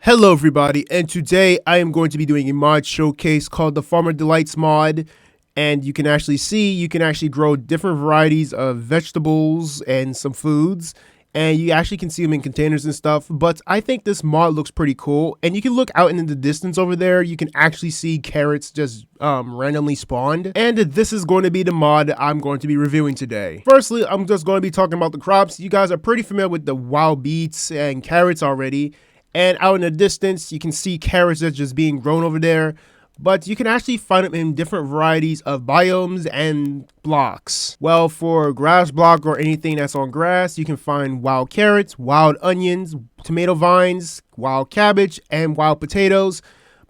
Hello everybody, and today I am going to be doing a mod showcase called the Farmer Delights mod. And you can actually grow different varieties of vegetables and some foods, and you actually can see them in containers and stuff. But I think this mod looks pretty cool, and you can look out into the distance over there. You can actually see carrots just randomly spawned, and this is going to be the mod I'm going to be reviewing today. Firstly, I'm just going to be talking about the crops. You guys are pretty familiar with the wild beets and carrots already. And out in the distance, you can see carrots that's just being grown over there. But you can actually find them in different varieties of biomes and blocks. Well, for grass block or anything that's on grass, you can find wild carrots, wild onions, tomato vines, wild cabbage, and wild potatoes.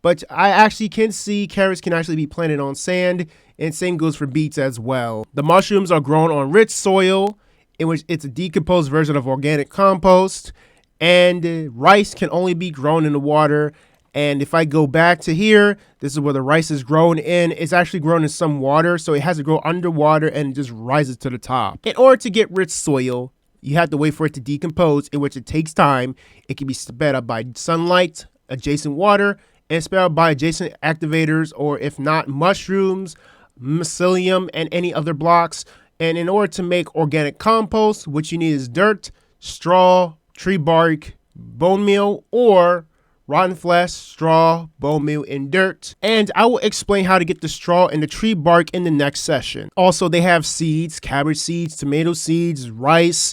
But I actually can see carrots can actually be planted on sand, and same goes for beets as well. The mushrooms are grown on rich soil, in which it's a decomposed version of organic compost. And rice can only be grown in the water. And if I go back to here, this is where the rice is grown in. It's actually grown in some water, so it has to grow underwater and it just rises to the top. In order to get rich soil, you have to wait for it to decompose, in which it takes time. It can be sped up by sunlight, adjacent water, and sped up by adjacent activators, or if not, mushrooms, mycelium, and any other blocks. And in order to make organic compost, what you need is dirt, straw, tree bark, bone meal, or rotten flesh, straw, bone meal, and dirt. And I will explain how to get the straw and the tree bark in the next session. Also, they have seeds, cabbage seeds, tomato seeds, rice,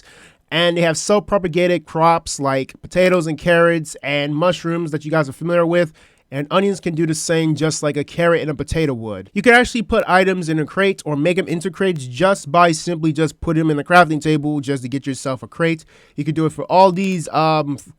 and they have self-propagated crops like potatoes and carrots and mushrooms that you guys are familiar with. And onions can do the same, just like a carrot and a potato would. You can actually put items in a crate or make them into crates just by simply just put them in the crafting table just to get yourself a crate. You can do it for all these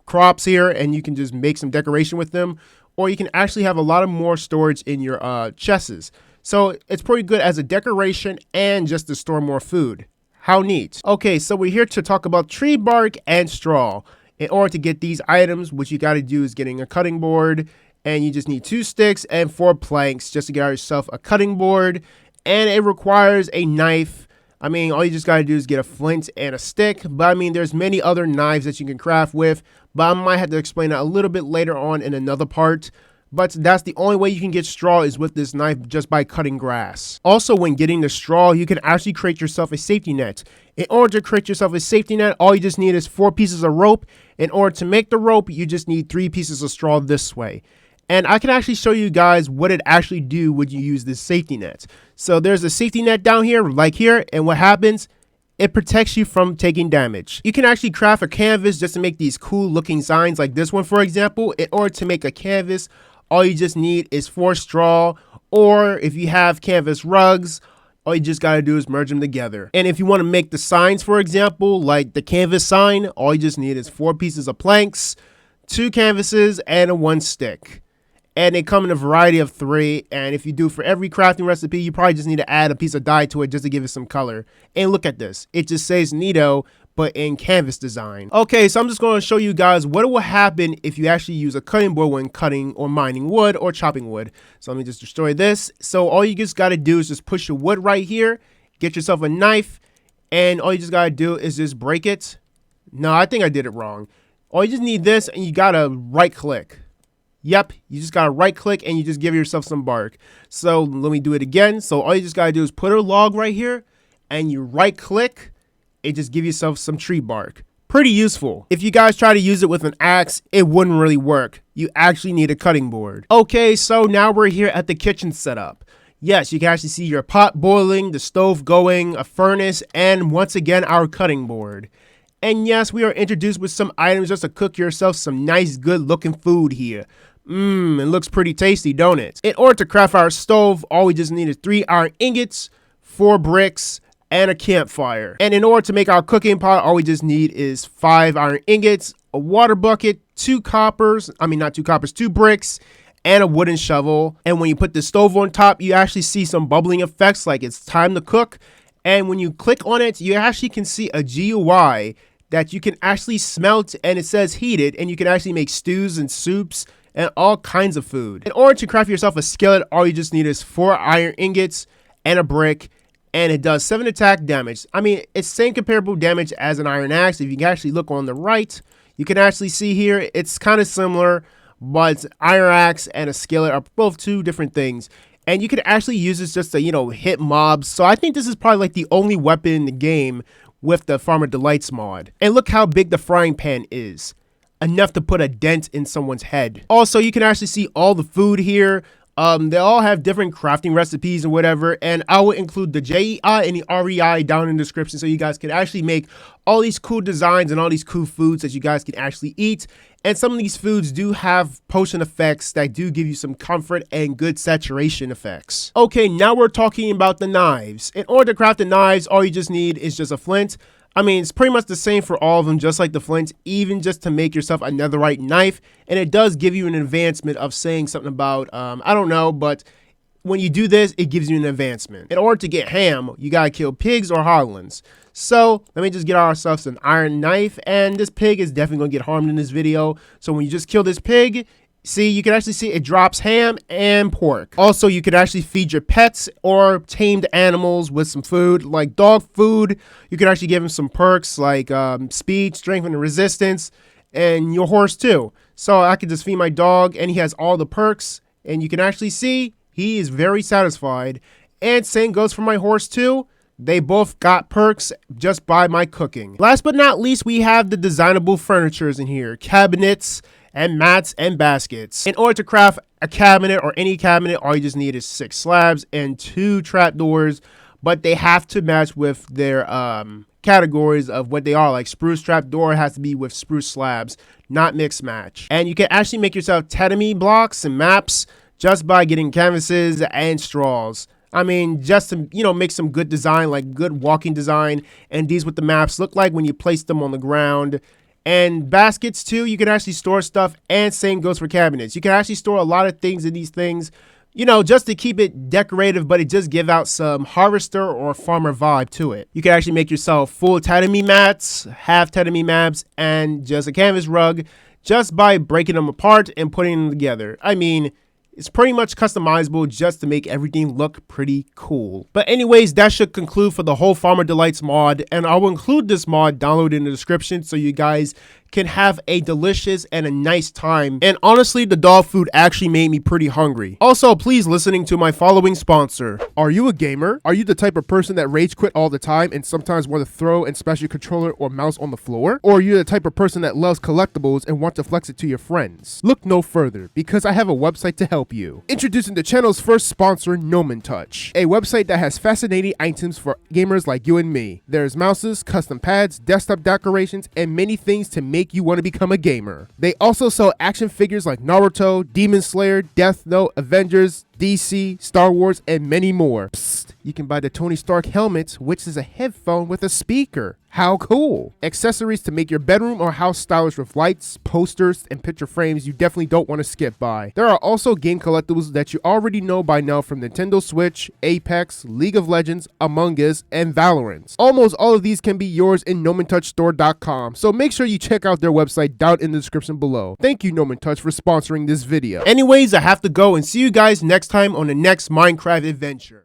crops here, and you can just make some decoration with them. Or you can actually have a lot of more storage in your chests. So it's pretty good as a decoration and just to store more food. How neat. Okay, so we're here to talk about tree bark and straw. In order to get these items, what you got to do is getting a cutting board. And you just need 2 sticks and 4 planks just to get yourself a cutting board. And it requires a knife. I mean, all you just got to do is get a flint and a stick. But I mean, there's many other knives that you can craft with. But I might have to explain that a little bit later on in another part. But that's the only way you can get straw is with this knife, just by cutting grass. Also, when getting the straw, you can actually create yourself a safety net. In order to create yourself a safety net, all you just need is 4 pieces of rope. In order to make the rope, you just need 3 pieces of straw this way. And I can actually show you guys what it actually do when you use this safety net. So there's a safety net down here, like here, and what happens? It protects you from taking damage. You can actually craft a canvas just to make these cool looking signs like this one, for example. In order to make a canvas, all you just need is 4 straw, or if you have canvas rugs, all you just got to do is merge them together. And if you want to make the signs, for example, like the canvas sign, all you just need is 4 pieces of planks, 2 canvases, and 1 stick. And they come in a variety of 3. And if you do for every crafting recipe, you probably just need to add a piece of dye to it just to give it some color. And look at this. It just says Nito, but in canvas design. Okay, so I'm just going to show you guys what will happen if you actually use a cutting board when cutting or mining wood or chopping wood. So let me just destroy this. So all you just got to do is just push your wood right here. Get yourself a knife. And all you just got to do is just break it. No, I think I did it wrong. All you just need this, and you got to right click. Yep, you just gotta right click and you just give yourself some bark. So let me do it again. So all you just gotta do is put a log right here and you right click, it just give yourself some tree bark. Pretty useful. If you guys try to use it with an axe, it wouldn't really work. You actually need a cutting board. Okay, so now we're here at the kitchen setup. Yes, you can actually see your pot boiling, the stove going, a furnace, and once again our cutting board. And yes, we are introduced with some items just to cook yourself some nice good looking food here. It looks pretty tasty, don't it? In order to craft our stove, all we just need is 3 iron ingots, 4 bricks, and a campfire. And in order to make our cooking pot, all we just need is 5 iron ingots, a water bucket, 2 bricks, and a wooden shovel. And when you put the stove on top, you actually see some bubbling effects like it's time to cook. And when you click on it, you actually can see a GUI that you can actually smelt, and it says heated, and you can actually make stews and soups and all kinds of food. In order to craft yourself a skillet, all you just need is 4 iron ingots and a brick, and it does 7 attack damage. I mean, it's same comparable damage as an iron axe. If you can actually look on the right, you can actually see here, it's kind of similar, but iron axe and a skillet are both two different things. And you can actually use this just to, hit mobs. So I think this is probably like the only weapon in the game with the Farmer Delights mod. And look how big the frying pan is. Enough to put a dent in someone's head. Also, you can actually see all the food here. They all have different crafting recipes and whatever, and I will include the JEI and the REI down in the description so you guys can actually make all these cool designs and all these cool foods that you guys can actually eat. And some of these foods do have potion effects that do give you some comfort and good saturation effects. Okay, now we're talking about the knives. In order to craft the knives, all you just need is just a flint. I mean, it's pretty much the same for all of them, just like the flint, even just to make yourself a netherite knife. And it does give you an advancement of saying something about, I don't know, but when you do this, it gives you an advancement. In order to get ham, you gotta kill pigs or hoglins. So let me just get ourselves an iron knife, and this pig is definitely gonna get harmed in this video. So when you just kill this pig, see, you can actually see it drops ham and pork. Also, you could actually feed your pets or tamed animals with some food, like dog food. You can actually give them some perks like speed, strength, and resistance, and your horse too. So I could just feed my dog, and he has all the perks, and you can actually see he is very satisfied. And same goes for my horse too. They both got perks just by my cooking. Last but not least, we have the designable furnitures in here, cabinets, and mats and baskets. In order to craft a cabinet or any cabinet, all you just need is 6 slabs and 2 trapdoors, but they have to match with their categories of what they are. Like spruce trapdoor has to be with spruce slabs, not mix match. And you can actually make yourself tatami blocks and maps just by getting canvases and straws. I mean, just to, make some good design, like good walking design. And these what the maps look like when you place them on the ground. And baskets too, you can actually store stuff, and same goes for cabinets. You can actually store a lot of things in these things, just to keep it decorative, but it just give out some harvester or farmer vibe to it. You can actually make yourself full tatami mats, half tatami mats, and just a canvas rug just by breaking them apart and putting them together. I mean, it's pretty much customizable just to make everything look pretty cool. But anyways, that should conclude for the whole Farmer Delights mod, and I will include this mod downloaded in the description so you guys can have a delicious and a nice time. And honestly, the dog food actually made me pretty hungry. Also, please listening to my following sponsor. Are you a gamer? Are you the type of person that rage quit all the time and sometimes want to throw and smash your controller or mouse on the floor? Or are you the type of person that loves collectibles and want to flex it to your friends? Look no further, because I have a website to help you. Introducing the channel's first sponsor, Touch, a website that has fascinating items for gamers like you and me. There's mouses, custom pads, desktop decorations, and many things to make you want to become a gamer. They also sell action figures like Naruto, Demon Slayer, Death Note, Avengers, DC, Star Wars, and many more. Psst, you can buy the Tony Stark helmet, which is a headphone with a speaker. How cool! Accessories to make your bedroom or house stylish with lights, posters, and picture frames you definitely don't want to skip by. There are also game collectibles that you already know by now from Nintendo Switch, Apex, League of Legends, Among Us, and Valorant. Almost all of these can be yours in NomanTouchStore.com, so make sure you check out their website down in the description below. Thank you, Touch, for sponsoring this video. Anyways, I have to go, and see you guys next time on the next Minecraft adventure.